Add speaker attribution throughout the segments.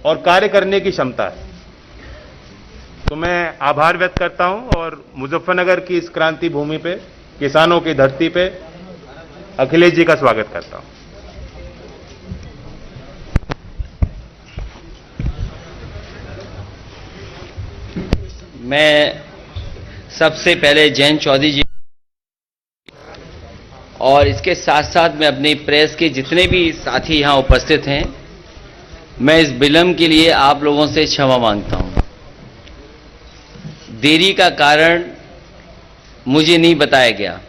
Speaker 1: और कार्य करने की क्षमता है। तो मैं आभार व्यक्त करता हूं और मुजफ्फरनगर की इस क्रांति भूमि पे, किसानों की धरती पे अखिलेश जी का स्वागत करता हूं।
Speaker 2: मैं सबसे पहले जयंत चौधरी जी और इसके साथ साथ मैं अपनी प्रेस के जितने भी साथी यहां उपस्थित हैं, मैं इस विलंब के लिए आप लोगों से क्षमा मांगता हूं। देरी का कारण मुझे नहीं बताया गया।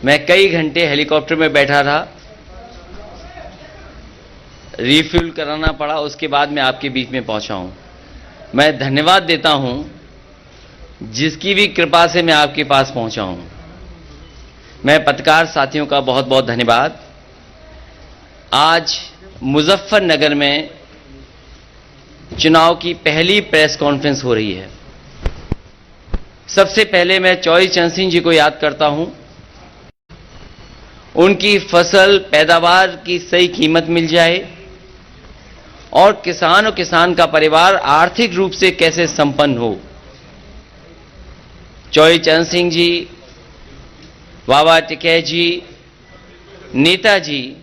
Speaker 2: मैं कई घंटे हेलीकॉप्टर में बैठा रहा, रिफ्यूल कराना पड़ा, उसके बाद मैं आपके बीच में पहुंचा हूं। मैं धन्यवाद देता हूं जिसकी भी कृपा से मैं आपके पास पहुंचा हूं। मैं पत्रकार साथियों का बहुत बहुत धन्यवाद। आज मुजफ्फरनगर में चुनाव की पहली प्रेस कॉन्फ्रेंस हो रही है। सबसे पहले मैं चौधरी चरण सिंह जी को याद करता हूं। उनकी फसल पैदावार की सही कीमत मिल जाए और किसान का परिवार आर्थिक रूप से कैसे संपन्न हो। चौधरी चरण सिंह जी, बाबा टिकैत जी, नेताजी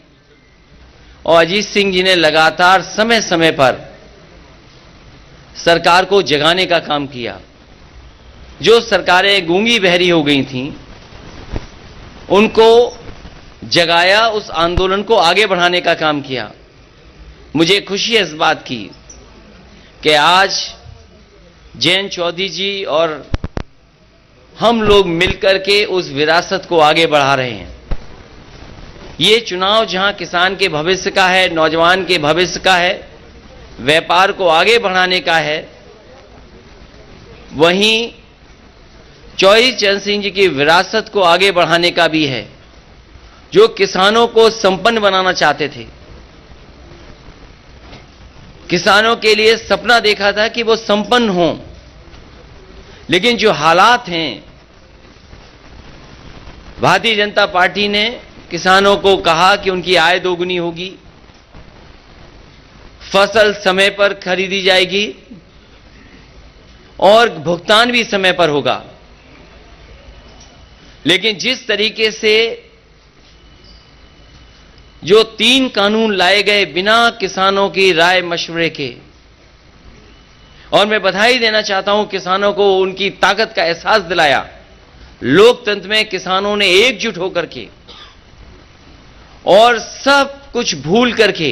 Speaker 2: और अजीत सिंह जी ने लगातार समय समय पर सरकार को जगाने का काम किया। जो सरकारें गूंगी बहरी हो गई थीं, उनको जगाया, उस आंदोलन को आगे बढ़ाने का काम किया। मुझे खुशी है इस बात की कि आज जयंत चौधरी जी और हम लोग मिलकर के उस विरासत को आगे बढ़ा रहे हैं। ये चुनाव जहां किसान के भविष्य का है, नौजवान के भविष्य का है, व्यापार को आगे बढ़ाने का है, वहीं चौधरी चरण सिंह जी की विरासत को आगे बढ़ाने का भी है, जो किसानों को संपन्न बनाना चाहते थे। किसानों के लिए सपना देखा था कि वो संपन्न हों, लेकिन जो हालात हैं, भारतीय जनता पार्टी ने किसानों को कहा कि उनकी आय दोगुनी होगी, फसल समय पर खरीदी जाएगी और भुगतान भी समय पर होगा। लेकिन जिस तरीके से जो 3 कानून लाए गए बिना किसानों की राय मशवरे के, और मैं बधाई देना चाहता हूं किसानों को, उनकी ताकत का एहसास दिलाया। लोकतंत्र में किसानों ने एकजुट होकर के और सब कुछ भूल करके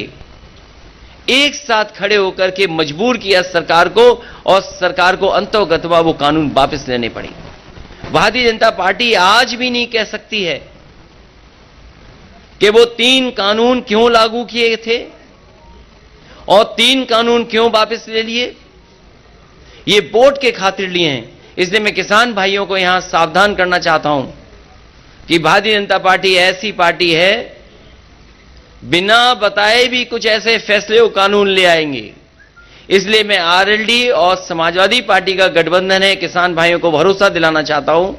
Speaker 2: एक साथ खड़े होकर के मजबूर किया सरकार को, और सरकार को अंततः वो कानून वापस लेने पड़े। भारतीय जनता पार्टी आज भी नहीं कह सकती है कि वो 3 कानून क्यों लागू किए थे और 3 कानून क्यों वापस ले लिए। ये वोट के खातिर लिए हैं। इसलिए मैं किसान भाइयों को यहां सावधान करना चाहता हूं कि भारतीय जनता पार्टी ऐसी पार्टी है, बिना बताए भी कुछ ऐसे फैसले और कानून ले आएंगे। इसलिए मैं आरएलडी और समाजवादी पार्टी का गठबंधन है, किसान भाइयों को भरोसा दिलाना चाहता हूं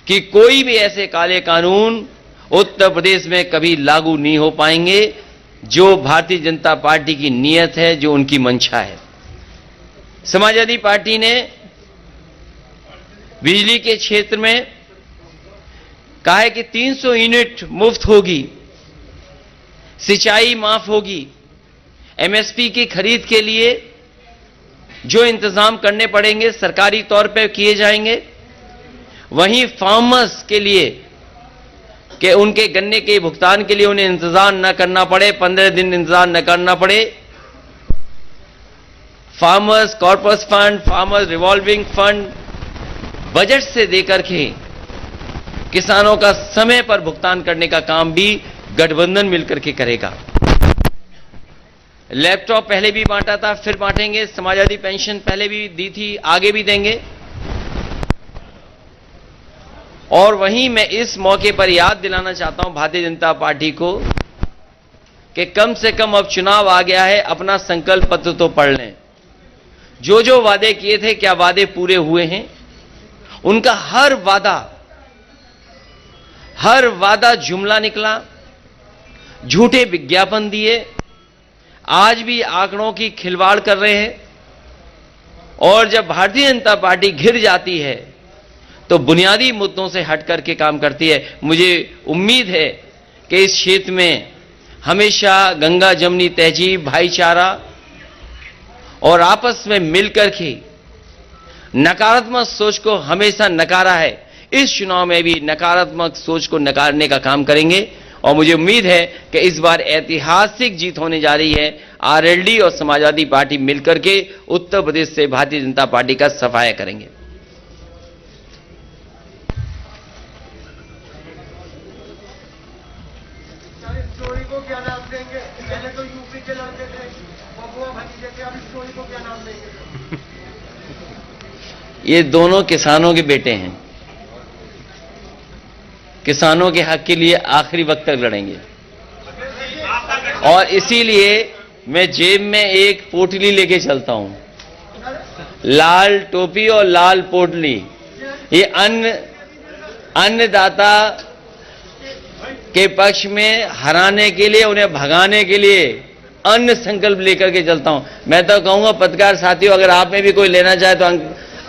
Speaker 2: कि कोई भी ऐसे काले कानून उत्तर प्रदेश में कभी लागू नहीं हो पाएंगे, जो भारतीय जनता पार्टी की नीयत है, जो उनकी मंशा है। समाजवादी पार्टी ने बिजली के क्षेत्र में कहा है कि 300 यूनिट मुफ्त होगी, सिंचाई माफ होगी, एमएसपी की खरीद के लिए जो इंतजाम करने पड़ेंगे सरकारी तौर पर किए जाएंगे। वहीं फार्मर्स के लिए कि उनके गन्ने के भुगतान के लिए उन्हें इंतजार न करना पड़े, 15 दिन इंतजार न करना पड़े। Farmers corpus fund, farmers revolving fund budget से देकर के किसानों का समय पर भुगतान करने का काम भी गठबंधन मिलकर के करेगा। लैपटॉप पहले भी बांटा था, फिर बांटेंगे। समाजवादी पेंशन पहले भी दी थी, आगे भी देंगे। और वहीं मैं इस मौके पर याद दिलाना चाहता हूं भारतीय जनता पार्टी को कि कम से कम अब चुनाव आ गया है, अपना संकल्प पत्र तो पढ़ लें। जो जो वादे किए थे, क्या वादे पूरे हुए हैं? उनका हर वादा जुमला निकला, झूठे विज्ञापन दिए। आज भी आंकड़ों की खिलवाड़ कर रहे हैं, और जब भारतीय जनता पार्टी घिर जाती है तो बुनियादी मुद्दों से हट करके काम करती है। मुझे उम्मीद है कि इस क्षेत्र में हमेशा गंगा जमुनी तहजीब, भाईचारा और आपस में मिलकर के नकारात्मक सोच को हमेशा नकारा है। इस चुनाव में भी नकारात्मक सोच को नकारने का काम करेंगे, और मुझे उम्मीद है कि इस बार ऐतिहासिक जीत होने जा रही है। आरएलडी और समाजवादी पार्टी मिलकर के उत्तर प्रदेश से भारतीय जनता पार्टी का सफाया करेंगे।
Speaker 3: स्टोरी को क्या नाम देंगे? पहले तो यूपी के लड़के थे, बबुआ भतीजे थे, अब इस स्टोरी को क्या नाम देंगे?
Speaker 2: ये दोनों किसानों के बेटे हैं, किसानों के हक के लिए आखिरी वक्त तक लड़ेंगे, और इसीलिए मैं जेब में एक पोटली लेके चलता हूं, लाल टोपी और लाल पोटली। ये अन्नदाता के पक्ष में हराने के लिए, उन्हें भगाने के लिए अन्न संकल्प लेकर के चलता हूं। मैं तो कहूंगा पत्रकार साथियों, अगर आप में भी कोई लेना चाहे तो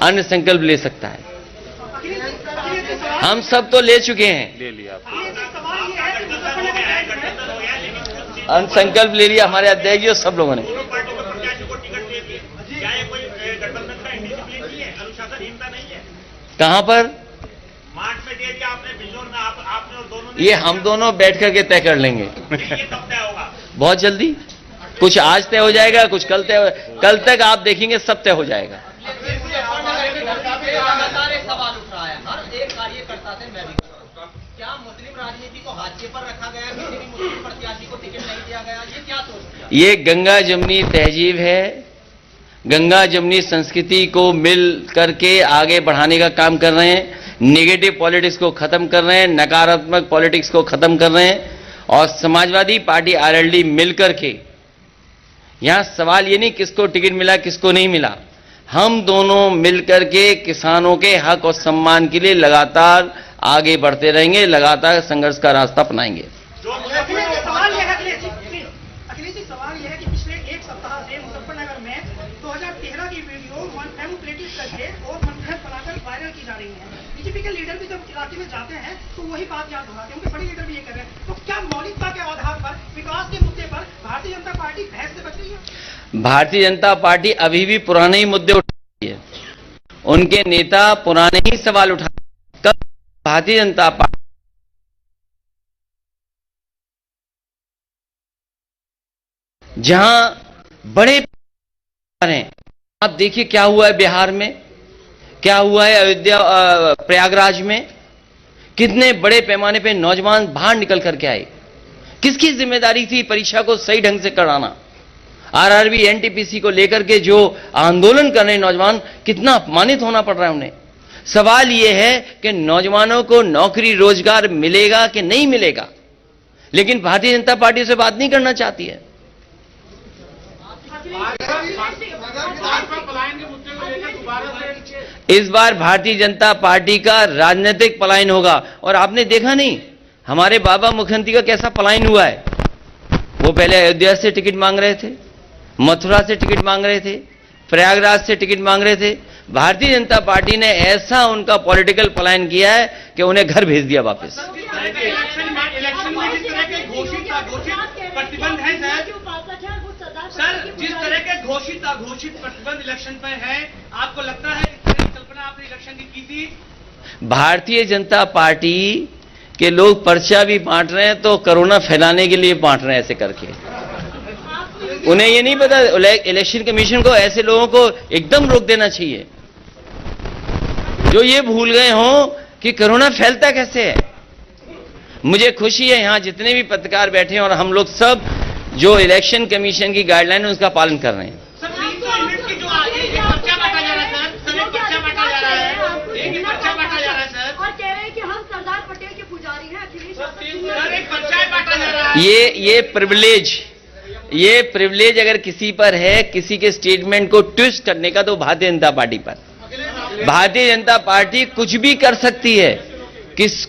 Speaker 2: अन्न संकल्प ले सकता है। हम सब तो ले चुके हैं,
Speaker 1: ले लिया।
Speaker 2: अन्न संकल्प ले लिया हमारे अध्यक्ष और सब लोगों ने। कहां पर?
Speaker 4: मार्च में दे दिया आपने, बिजनौर में आपने और दोनों ने।
Speaker 2: ये हम दोनों बैठ करके तय कर लेंगे।
Speaker 4: ये कब तय होगा?
Speaker 2: बहुत जल्दी, कुछ आज तय हो जाएगा, कुछ कल तय हो, कल तक आप देखेंगे सब तय हो जाएगा।
Speaker 5: लगातार एक सवाल उठ रहा है, हर एक कार्यकर्ता से मैं भी क्या मुस्लिम राजनीति को हाशिए पर रखा गया, किसी भी मुस्लिम प्रत्याशी को टिकट नहीं दिया गया, ये क्या सोचते हैं?
Speaker 2: ये गंगा जमुनी तहजीब है, गंगा जमुनी संस्कृति को मिल करके आगे बढ़ाने का काम कर रहे हैं। नेगेटिव पॉलिटिक्स को खत्म कर रहे हैं, नकारात्मक पॉलिटिक्स को खत्म कर रहे हैं, और समाजवादी पार्टी आरएलडी मिलकर के, यहां सवाल ये नहीं किसको टिकट मिला किसको नहीं मिला, हम दोनों मिलकर के किसानों के हक और सम्मान के लिए लगातार आगे बढ़ते रहेंगे, लगातार संघर्ष का रास्ता अपनाएंगे।
Speaker 6: सवाल यह है कि पिछले एक सप्ताह से मुजफ्फरनगर में 2013 की वीडियो मैनिपुलेटिव करके और मनगढ़ंत बनाकर वायरल की जा रही है। बीजेपी के लीडर भी जब इलाके में जाते हैं तो वही बात याद दोहराते हैं, उनके बड़े लीडर भी ये कर रहे हैं। तो क्या मौलिकता के आधार पर विकास के मुद्दे पर भारतीय जनता पार्टी बहस से बच रही है?
Speaker 2: भारतीय जनता पार्टी अभी भी पुराने ही मुद्दे उठा रही है, उनके नेता पुराने ही सवाल उठा। कब भारतीय जनता पार्टी जहां बड़े हैं, आप देखिए क्या हुआ है बिहार में, क्या हुआ है अयोध्या प्रयागराज में, कितने बड़े पैमाने पे नौजवान बाहर निकल करके आए। किसकी जिम्मेदारी थी परीक्षा को सही ढंग से कराना? आरआरबी एनटीपीसी को लेकर के जो आंदोलन कर रहे नौजवान, कितना अपमानित होना पड़ रहा है उन्हें। सवाल यह है कि नौजवानों को नौकरी रोजगार मिलेगा कि नहीं मिलेगा, लेकिन भारतीय जनता पार्टी से बात नहीं करना चाहती है। इस बार भारतीय जनता पार्टी का राजनीतिक पलायन होगा, और आपने देखा नहीं हमारे बाबा मुख्यमंत्री का कैसा पलायन हुआ है। वो पहले अयोध्या से टिकट मांग रहे थे, मथुरा से टिकट मांग रहे थे, प्रयागराज से टिकट मांग रहे थे। भारतीय जनता पार्टी ने ऐसा उनका पॉलिटिकल पलायन किया है कि उन्हें घर भेज दिया वापस।
Speaker 4: इलेक्शन में जिस तरह के घोषित प्रतिबंध है सर, जिस तरह के घोषित अघोषित प्रतिबंध इलेक्शन पर है, आपको लगता है इस तरह की कल्पना आपने इलेक्शन की थी?
Speaker 2: भारतीय जनता पार्टी के लोग पर्चा भी बांट रहे हैं तो कोरोना फैलाने के लिए बांट रहे हैं ऐसे करके। उन्हें ये नहीं पता, इलेक्शन कमीशन को ऐसे लोगों को एकदम रोक देना चाहिए जो ये भूल गए हों कि कोरोना फैलता कैसे है। मुझे खुशी है यहां जितने भी पत्रकार बैठे हैं और हम लोग सब जो इलेक्शन कमीशन की गाइडलाइन है उसका पालन कर रहे हैं।
Speaker 4: सर 300 यूनिट की जो पर्चा बांटा जा रहा है सर, एक पर्चा बांटा जा रहा है, एक ही पर्चा बांटा जा रहा है सर,
Speaker 6: और कह रहे हैं कि हम सरदार पटेल के पुजारी हैं। अखिलेश
Speaker 4: सर एक पर्चा बांटा जा रहा है।
Speaker 2: ये प्रिविलेज अगर किसी पर है, किसी के स्टेटमेंट को ट्विस्ट करने का, तो भारतीय जनता पार्टी पर। भारतीय जनता पार्टी कुछ भी कर सकती है,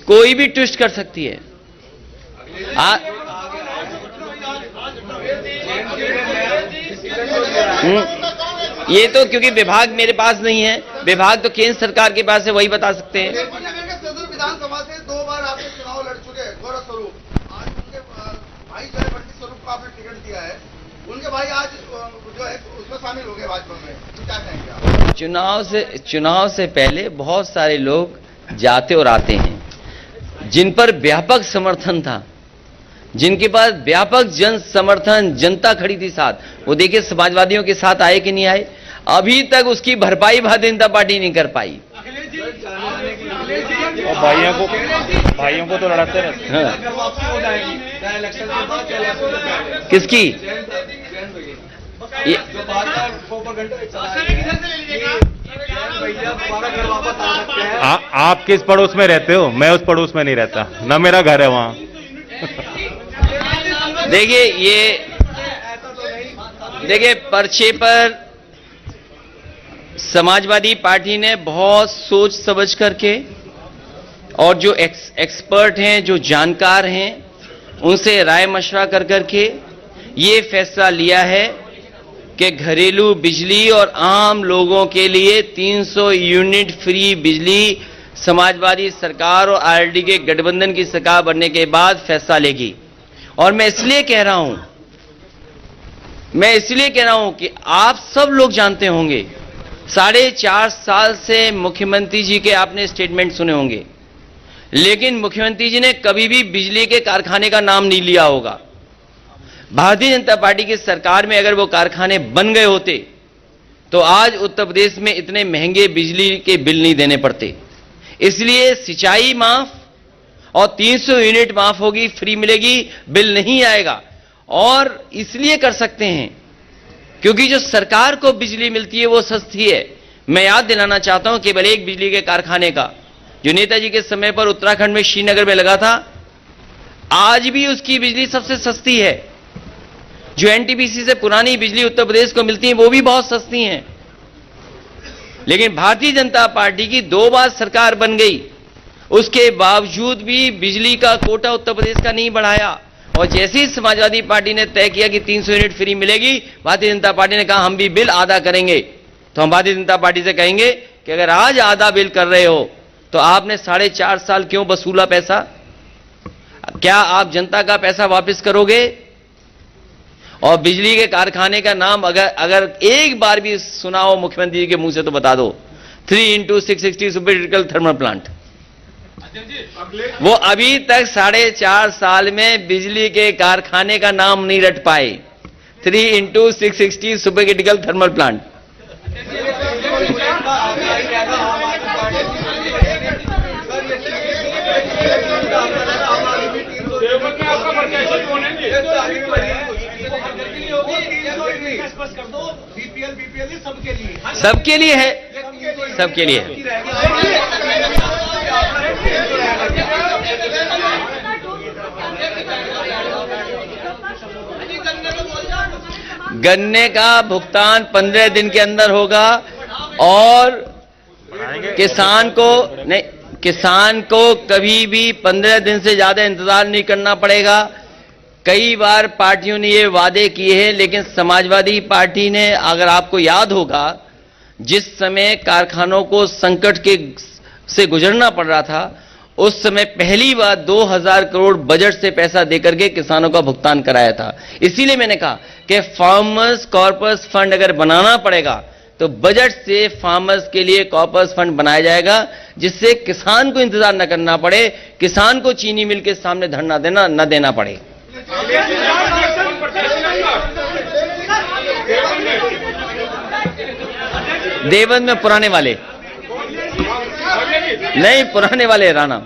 Speaker 2: कोई भी ट्विस्ट कर सकती है। ये तो क्योंकि विभाग मेरे पास नहीं है, विभाग तो केंद्र सरकार के पास है, वही बता सकते हैं।
Speaker 3: सदर विधानसभा से 2 बार आपने चुनाव लड़ चुके हैं गौरव स्वरूप, आज उनके भाई जो है पंडित स्वरूप को आपने टिकट दिया है, उनके भाई आज जो है उसमें शामिल हो गए भाजपा में, तो क्या कहेंगे आप?
Speaker 2: चुनाव से पहले बहुत सारे लोग जाते और आते हैं जिन पर व्यापक समर्थन था, जिनके पास व्यापक जन समर्थन, जनता खड़ी थी साथ, वो देखिए समाजवादियों के साथ आए कि नहीं आए। अभी तक उसकी भरपाई भारतीय जनता पार्टी नहीं कर पाई।
Speaker 1: और भाइयों को तो लड़ाते रहते हैं।
Speaker 2: हाँ। किसकी?
Speaker 1: आप किस पड़ोस में रहते हो? मैं उस पड़ोस में नहीं रहता, ना मेरा घर है वहां।
Speaker 2: देखिए पर्चे पर समाजवादी पार्टी ने बहुत सोच समझ करके और जो एक्सपर्ट हैं, जो जानकार हैं, उनसे राय मशवरा कर करके ये फैसला लिया है कि घरेलू बिजली और आम लोगों के लिए 300 यूनिट फ्री बिजली समाजवादी सरकार और आरएलडी के गठबंधन की सरकार बनने के बाद फैसला लेगी। और मैं इसलिए कह रहा हूं कि आप सब लोग जानते होंगे, 4.5 साल से मुख्यमंत्री जी के आपने स्टेटमेंट सुने होंगे, लेकिन मुख्यमंत्री जी ने कभी भी बिजली के कारखाने का नाम नहीं लिया होगा। भारतीय जनता पार्टी की सरकार में अगर वो कारखाने बन गए होते तो आज उत्तर प्रदेश में इतने महंगे बिजली के बिल नहीं देने पड़ते। इसलिए सिंचाई माफ और 300 यूनिट माफ होगी, फ्री मिलेगी, बिल नहीं आएगा। और इसलिए कर सकते हैं क्योंकि जो सरकार को बिजली मिलती है वो सस्ती है। मैं याद दिलाना चाहता हूं केवल एक बिजली के कारखाने का जो नेताजी के समय पर उत्तराखंड में श्रीनगर में लगा था, आज भी उसकी बिजली सबसे सस्ती है। जो एनटीपीसी से पुरानी बिजली उत्तर प्रदेश को मिलती है वो भी बहुत सस्ती हैं। लेकिन भारतीय जनता पार्टी की 2 बार सरकार बन गई, उसके बावजूद भी बिजली का कोटा उत्तर प्रदेश का नहीं बढ़ाया। और जैसे ही समाजवादी पार्टी ने तय किया कि 300 यूनिट फ्री मिलेगी, भारतीय जनता पार्टी ने कहा हम भी बिल आधा करेंगे। तो हम भारतीय जनता पार्टी से कहेंगे कि अगर आज आधा बिल कर रहे हो तो आपने 4.5 साल क्यों वसूला पैसा? क्या आप जनता का पैसा वापस करोगे? और बिजली के कारखाने का नाम अगर एक बार भी सुना हो मुख्यमंत्री के मुंह से तो बता दो, 3x660 super critical thermal plant. वो अभी तक 4.5 साल में बिजली के कारखाने का नाम नहीं रट पाए। 3x660 super critical thermal plant. सबके लिए है, सबके लिए है। गन्ने का भुगतान 15 दिन के अंदर होगा और किसान को कभी भी 15 दिन से ज्यादा इंतजार नहीं करना पड़ेगा। कई बार पार्टियों ने ये वादे किए हैं, लेकिन समाजवादी पार्टी ने, अगर आपको याद होगा, जिस समय कारखानों को संकट से गुजरना पड़ रहा था, उस समय पहली बार 2000 करोड़ बजट से पैसा देकर के किसानों का भुगतान कराया था। इसीलिए मैंने कहा कि फार्मर्स कॉर्पस फंड अगर बनाना पड़ेगा तो बजट से फार्मर्स के लिए कॉर्पस फंड बनाया जाएगा, जिससे किसान को इंतजार न करना पड़े, किसान को चीनी मिल के सामने धरना न देना पड़े। देवबंद में पुराने वाले नहीं, पुराने वाले राणा।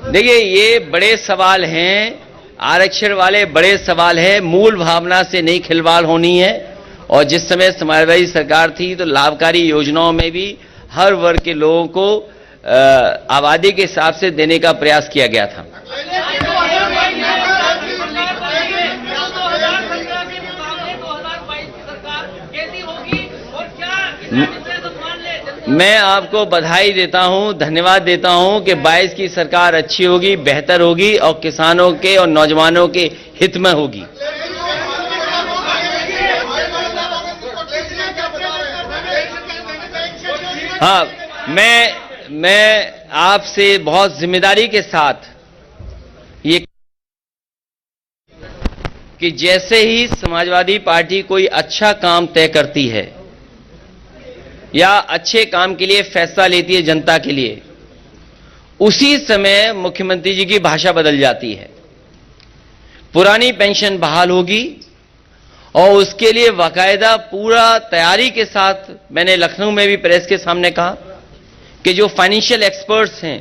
Speaker 2: देखिए ये बड़े सवाल हैं, आरक्षण वाले बड़े सवाल हैं। मूल भावना से नहीं खिलवाड़ होनी है। और जिस समय समाजवादी सरकार थी तो लाभकारी योजनाओं में भी हर वर्ग के लोगों को आबादी के हिसाब से देने का प्रयास किया गया था। मैं आपको बधाई देता हूं, धन्यवाद देता हूं कि 22 की सरकार अच्छी होगी, बेहतर होगी और किसानों के और नौजवानों के हित में होगी। हाँ, मैं आपसे बहुत जिम्मेदारी के साथ ये कि जैसे ही समाजवादी पार्टी कोई अच्छा काम तय करती है या अच्छे काम के लिए फैसला लेती है जनता के लिए, उसी समय मुख्यमंत्री जी की भाषा बदल जाती है। पुरानी पेंशन बहाल होगी और उसके लिए बाकायदा पूरा तैयारी के साथ मैंने लखनऊ में भी प्रेस के सामने कहा कि जो फाइनेंशियल एक्सपर्ट्स हैं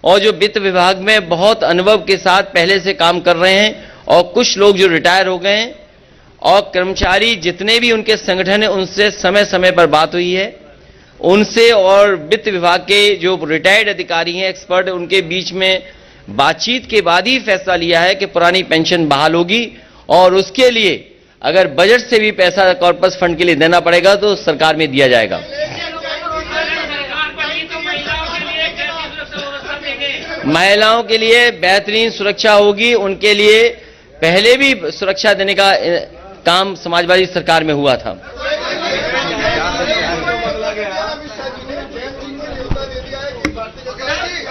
Speaker 2: और जो वित्त विभाग में बहुत अनुभव के साथ पहले से काम कर रहे हैं और कुछ लोग जो रिटायर हो गए हैं और कर्मचारी जितने भी उनके संगठन हैं, उनसे समय समय पर बात हुई है, उनसे और वित्त विभाग के जो रिटायर्ड अधिकारी हैं, एक्सपर्ट, उनके बीच में बातचीत के बाद ही फैसला लिया है कि पुरानी पेंशन बहाल होगी और उसके लिए अगर बजट से भी पैसा कॉर्पस फंड के लिए देना पड़ेगा तो सरकार में दिया जाएगा। महिलाओं के लिए बेहतरीन सुरक्षा होगी, उनके लिए पहले भी सुरक्षा देने का काम समाजवादी सरकार में हुआ था।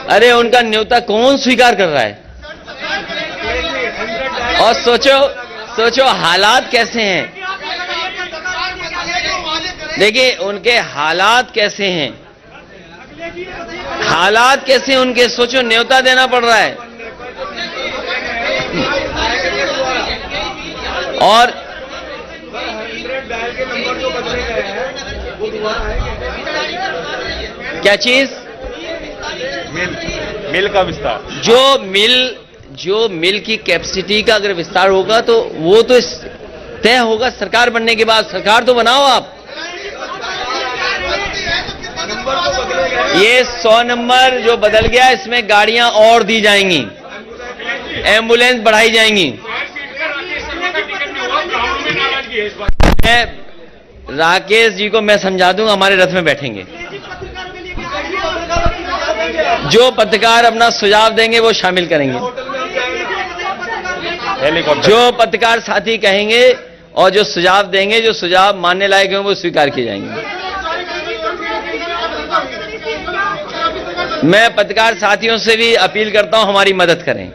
Speaker 2: अरे उनका न्योता कौन स्वीकार कर रहा है? और सोचो हालात कैसे हैं। देखिए उनके हालात कैसे हैं, हालात कैसे उनके, सोचो न्योता देना पड़ रहा है। और क्या चीज?
Speaker 1: मिल का विस्तार।
Speaker 2: जो मिल की कैपेसिटी का अगर विस्तार होगा तो वो तो तय होगा सरकार बनने के बाद। सरकार तो बनाओ आप। ये 100 नंबर जो बदल गया, इसमें गाड़ियां और दी जाएंगी, एम्बुलेंस बढ़ाई जाएंगी। राकेश जी को मैं समझा दूंगा, हमारे रथ में बैठेंगे। जो पत्रकार अपना सुझाव देंगे वो शामिल करेंगे, जो पत्रकार साथी कहेंगे और जो सुझाव देंगे, जो सुझाव मानने लायक होंगे वो स्वीकार किए जाएंगे। मैं पत्रकार साथियों से भी अपील करता हूं हमारी मदद करें।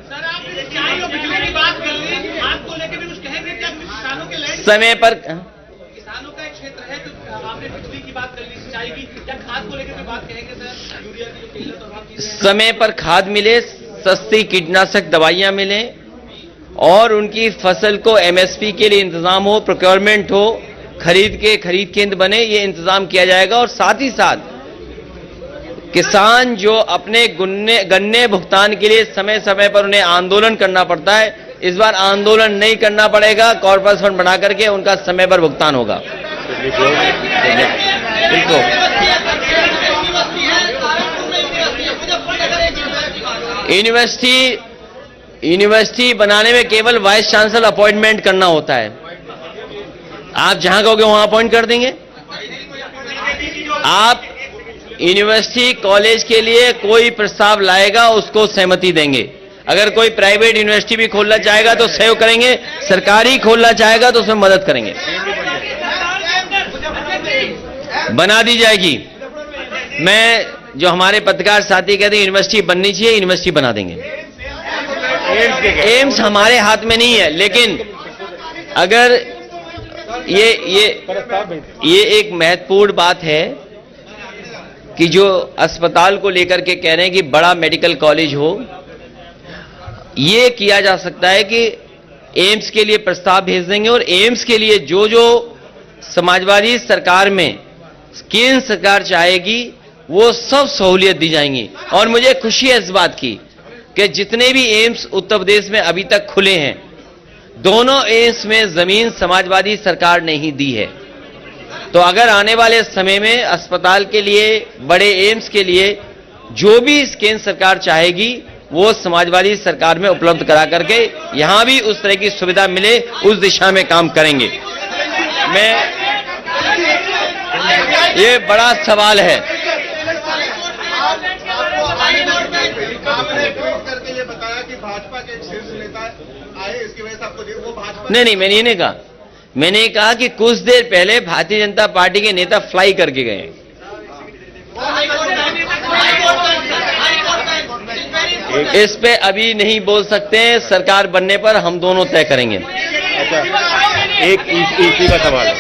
Speaker 2: समय पर
Speaker 4: किसानों का एक क्षेत्र है, तो आपने बिजली की बात कर ली, सिंचाई की, या खाद को लेकर कोई बात कहेंगे सर? यूरिया की जो किल्लत और बाकी
Speaker 2: समय पर खाद मिले, सस्ती कीटनाशक दवाइयां मिले और उनकी फसल को एमएसपी के लिए इंतजाम हो, प्रोक्योरमेंट हो, खरीद केंद्र बने, ये इंतजाम किया जाएगा। और साथ ही साथ किसान जो अपने गन्ने भुगतान के लिए समय समय पर उन्हें आंदोलन करना पड़ता है, इस बार आंदोलन नहीं करना पड़ेगा, कॉर्पस फंड बना करके उनका समय पर भुगतान होगा। यूनिवर्सिटी बनाने में केवल वाइस चांसलर अपॉइंटमेंट करना होता है। आप जहां कहोगे वहां अपॉइंट कर देंगे। आप यूनिवर्सिटी कॉलेज के लिए कोई प्रस्ताव लाएगा, उसको सहमति देंगे। अगर कोई प्राइवेट यूनिवर्सिटी भी खोलना चाहेगा तो सहयोग करेंगे, सरकारी खोलना चाहेगा तो उसमें मदद करेंगे। बना दी जाएगी। मैं जो हमारे पत्रकार साथी कहते हैं यूनिवर्सिटी बननी चाहिए, यूनिवर्सिटी बना देंगे। एम्स हमारे हाथ में नहीं है, लेकिन अगर ये एक महत्वपूर्ण बात है कि जो अस्पताल को लेकर के कह रहे हैं कि बड़ा मेडिकल कॉलेज हो, ये किया जा सकता है कि एम्स के लिए प्रस्ताव भेज देंगे और एम्स के लिए जो जो समाजवादी सरकार में केंद्र सरकार चाहेगी वो सब सहूलियत दी जाएंगी। और मुझे खुशी है इस बात की कि जितने भी एम्स उत्तर प्रदेश में अभी तक खुले हैं, दोनों एम्स में जमीन समाजवादी सरकार ने ही दी है। तो अगर आने वाले समय में अस्पताल के लिए, बड़े एम्स के लिए जो भी केंद्र सरकार चाहेगी वो समाजवादी सरकार में उपलब्ध करा करके यहां भी उस तरह की सुविधा मिले, उस दिशा में काम करेंगे। मैं ये बड़ा सवाल है।
Speaker 3: आपने ट्वीट करके ये बताया कि भाजपा के शीर्ष नेता आए, इसकी वजह से आपको वो भाजपा
Speaker 2: नहीं, मैंने ये नहीं कहा। मैंने कहा कि कुछ देर पहले भारतीय जनता पार्टी के नेता फ्लाई करके गए। इस पे अभी नहीं बोल सकते, सरकार बनने पर हम दोनों तय करेंगे।
Speaker 1: अच्छा, एक इसी का सवाल है।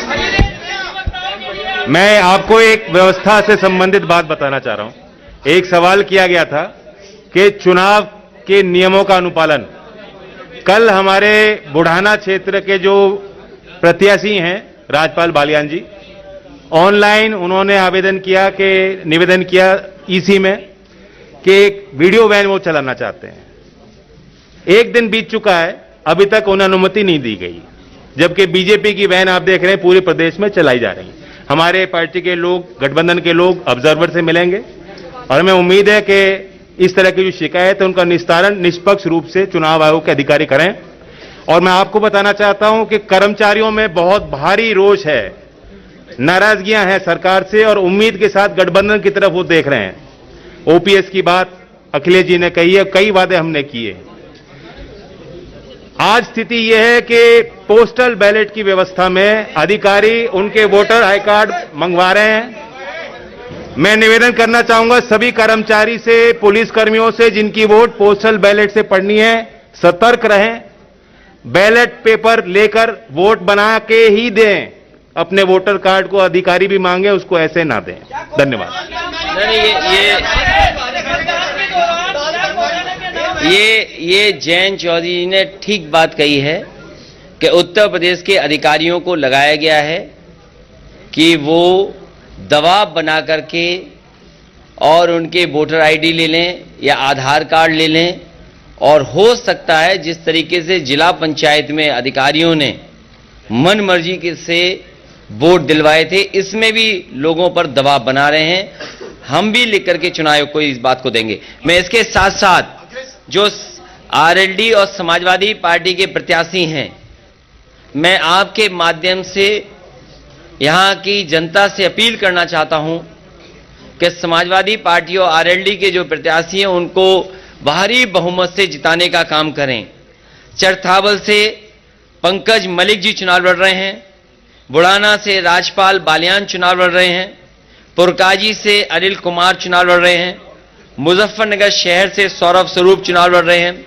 Speaker 1: मैं आपको एक व्यवस्था से संबंधित बात बताना चाह रहा हूं। एक सवाल किया गया था कि चुनाव के नियमों का अनुपालन। कल हमारे बुढ़ाना क्षेत्र के जो प्रत्याशी हैं राजपाल बालियान जी, ऑनलाइन उन्होंने निवेदन किया ईसी में कि एक वीडियो वैन वो चलाना चाहते हैं। एक दिन बीत चुका है, अभी तक उन्हें अनुमति नहीं दी गई, जबकि बीजेपी की वैन आप देख रहे हैं पूरे प्रदेश में चलाई जा रही है। हमारे पार्टी के लोग, गठबंधन के लोग ऑब्जर्वर से मिलेंगे और हमें उम्मीद है कि इस तरह की जो शिकायत है उनका निस्तारण निष्पक्ष रूप से चुनाव आयोग के अधिकारी करें। और मैं आपको बताना चाहता हूं कि कर्मचारियों में बहुत भारी रोष है, नाराजगियां हैं सरकार से और उम्मीद के साथ गठबंधन की तरफ वो देख रहे हैं। ओपीएस की बात अखिलेश जी ने कही है, कई वादे हमने किए। आज स्थिति यह है कि पोस्टल बैलेट की व्यवस्था में अधिकारी उनके वोटर आई कार्ड मंगवा रहे हैं। मैं निवेदन करना चाहूंगा सभी कर्मचारी से, पुलिस कर्मियों से जिनकी वोट पोस्टल बैलेट से पड़नी है, सतर्क रहें। बैलेट पेपर लेकर वोट बना के ही दें। अपने वोटर कार्ड को अधिकारी भी मांगे, उसको ऐसे ना दें। धन्यवाद।
Speaker 2: ये जयंत चौधरी जी ने ठीक बात कही है कि उत्तर प्रदेश के अधिकारियों को लगाया गया है कि वो दबाव बना करके और उनके वोटर आईडी ले लें या आधार कार्ड ले लें। और हो सकता है जिस तरीके से जिला पंचायत में अधिकारियों ने मन मर्जी से वोट दिलवाए थे, इसमें भी लोगों पर दबाव बना रहे हैं। हम भी लिख करके चुनाव आयोग को इस बात को देंगे। मैं इसके साथ साथ जो आरएलडी और समाजवादी पार्टी के प्रत्याशी हैं, मैं आपके माध्यम से यहां की जनता से अपील करना चाहता हूं कि समाजवादी पार्टी और आरएलडी के जो प्रत्याशी हैं उनको भारी बहुमत से जिताने का काम करें। चरथावल से पंकज मलिक जी चुनाव लड़ रहे हैं, बुढ़ाना से राजपाल बालियान चुनाव लड़ रहे हैं, पुरकाजी से अनिल कुमार चुनाव लड़ रहे हैं, मुजफ्फरनगर शहर से सौरभ स्वरूप चुनाव लड़ रहे हैं,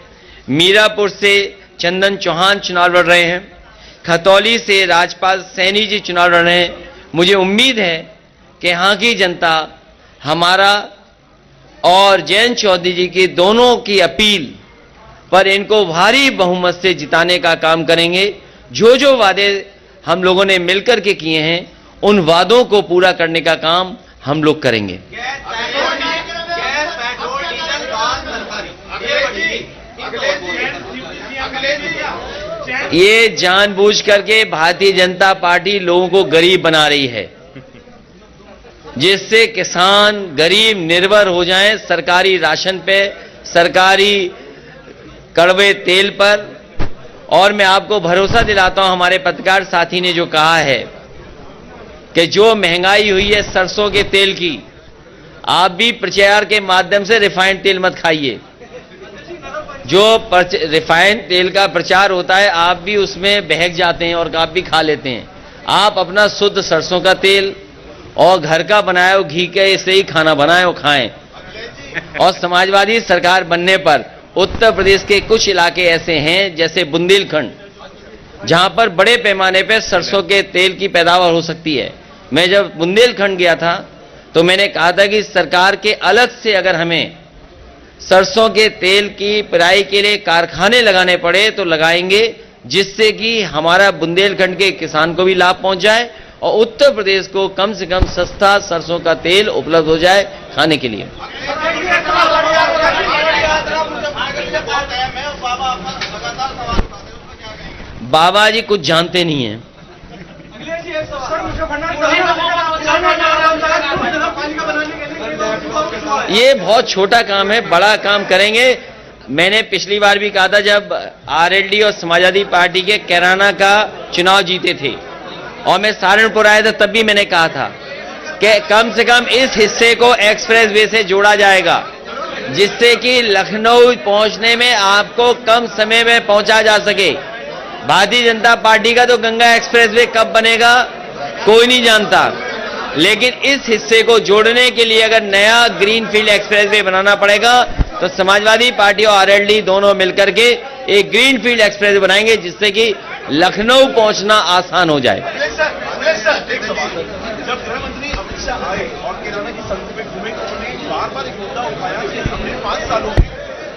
Speaker 2: मीरापुर से चंदन चौहान चुनाव लड़ रहे हैं, खतौली से राजपाल सैनी जी चुनाव लड़ रहे हैं। मुझे उम्मीद है कि यहाँ की जनता हमारा और जयंत चौधरी जी की दोनों की अपील पर इनको भारी बहुमत से जिताने का काम करेंगे। जो जो वादे हम लोगों ने मिलकर के किए हैं उन वादों को पूरा करने का काम हम लोग करेंगे। ये जानबूझ करके भारतीय जनता पार्टी लोगों को गरीब बना रही है, जिससे किसान गरीब निर्भर हो जाएं सरकारी राशन पे, सरकारी कड़वे तेल पर। और मैं आपको भरोसा दिलाता हूं, हमारे पत्रकार साथी ने जो कहा है कि जो महंगाई हुई है सरसों के तेल की, आप भी प्रचार के माध्यम से रिफाइंड तेल मत खाइए। जो रिफाइंड तेल का प्रचार होता है आप भी उसमें बहक जाते हैं और आप भी खा लेते हैं। आप अपना शुद्ध सरसों का तेल और घर का बनाया हुआ घी के से ही खाना बनाएं और खाएं। और समाजवादी सरकार बनने पर उत्तर प्रदेश के कुछ इलाके ऐसे हैं जैसे बुंदेलखंड, जहां पर बड़े पैमाने पर सरसों के तेल की पैदावार हो सकती है। मैं जब बुंदेलखंड गया था तो मैंने कहा था कि सरकार के अलग से अगर हमें सरसों के तेल की पेराई के लिए कारखाने लगाने पड़े तो लगाएंगे, जिससे कि हमारा बुंदेलखंड के किसान को भी लाभ पहुंच जाए और उत्तर प्रदेश को कम से कम सस्ता सरसों का तेल उपलब्ध हो जाए खाने के लिए। बाबा जी कुछ जानते नहीं हैं। ये बहुत छोटा काम है, बड़ा काम करेंगे। मैंने पिछली बार भी कहा था जब आरएलडी और समाजवादी पार्टी के कैराना का चुनाव जीते थे और मैं सहारनपुर आया था, तब भी मैंने कहा था कि कम से कम इस हिस्से को एक्सप्रेस वे से जोड़ा जाएगा, जिससे कि लखनऊ पहुंचने में आपको कम समय में पहुंचा जा सके। भारतीय जनता पार्टी का तो गंगा एक्सप्रेस वे कब बनेगा कोई नहीं जानता, लेकिन इस हिस्से को जोड़ने के लिए अगर नया ग्रीनफील्ड एक्सप्रेस वे बनाना पड़ेगा तो समाजवादी पार्टी और आरएलडी दोनों मिलकर के एक ग्रीनफील्ड एक्सप्रेस वे बनाएंगे, जिससे कि लखनऊ पहुंचना आसान हो जाए।
Speaker 7: एक सवाल, जब गृह मंत्री अमित शाह आए और किराना की सड़कों पे घूमे तो उन्होंने बार-बार एक मुद्दा उठाया कि हमने 5 सालों में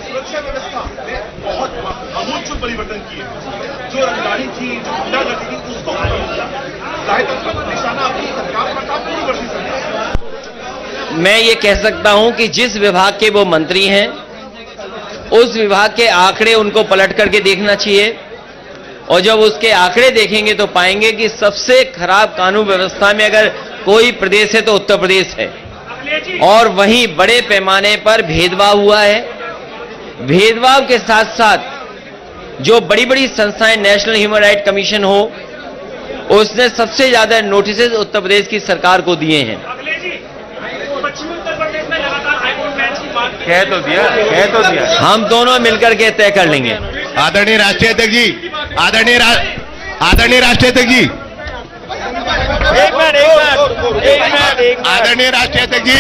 Speaker 7: सुरक्षा व्यवस्था में बहुत आमूल परिवर्तन किए। जो रंगदारी थी, जो गुंडागर्दी थी, उसको खत्म किया। जाहिर तौर पर निशाना अपनी सरकार पर था, पूरी वर्षी सरकार।
Speaker 2: मैं ये कह सकता हूं कि जिस विभाग के वो मंत्री हैं, उस विभाग के आंकड़े उनको पलट करके देखना चाहिए, और जब उसके आंकड़े देखेंगे तो पाएंगे कि सबसे खराब कानून व्यवस्था में अगर कोई प्रदेश है तो उत्तर प्रदेश है, और वहीं बड़े पैमाने पर भेदभाव हुआ है। भेदभाव के साथ साथ जो बड़ी बड़ी संस्थाएं, नेशनल ह्यूमन राइट कमीशन हो, उसने सबसे ज्यादा नोटिसेज उत्तर प्रदेश की सरकार को दिए हैं।
Speaker 4: पश्चिमी उत्तर प्रदेश में लगातार हाईकोर्ट बेंच की मांग
Speaker 1: कह तो दिया।
Speaker 2: हम दोनों मिलकर के तय कर लेंगे।
Speaker 8: आदरणीय राष्ट्रीय अध्यक्ष जी, आदरणीय राष्ट्रीय अध्यक्ष जी,
Speaker 1: एक मिनट
Speaker 8: आदरणीय राष्ट्रीय अध्यक्ष जी।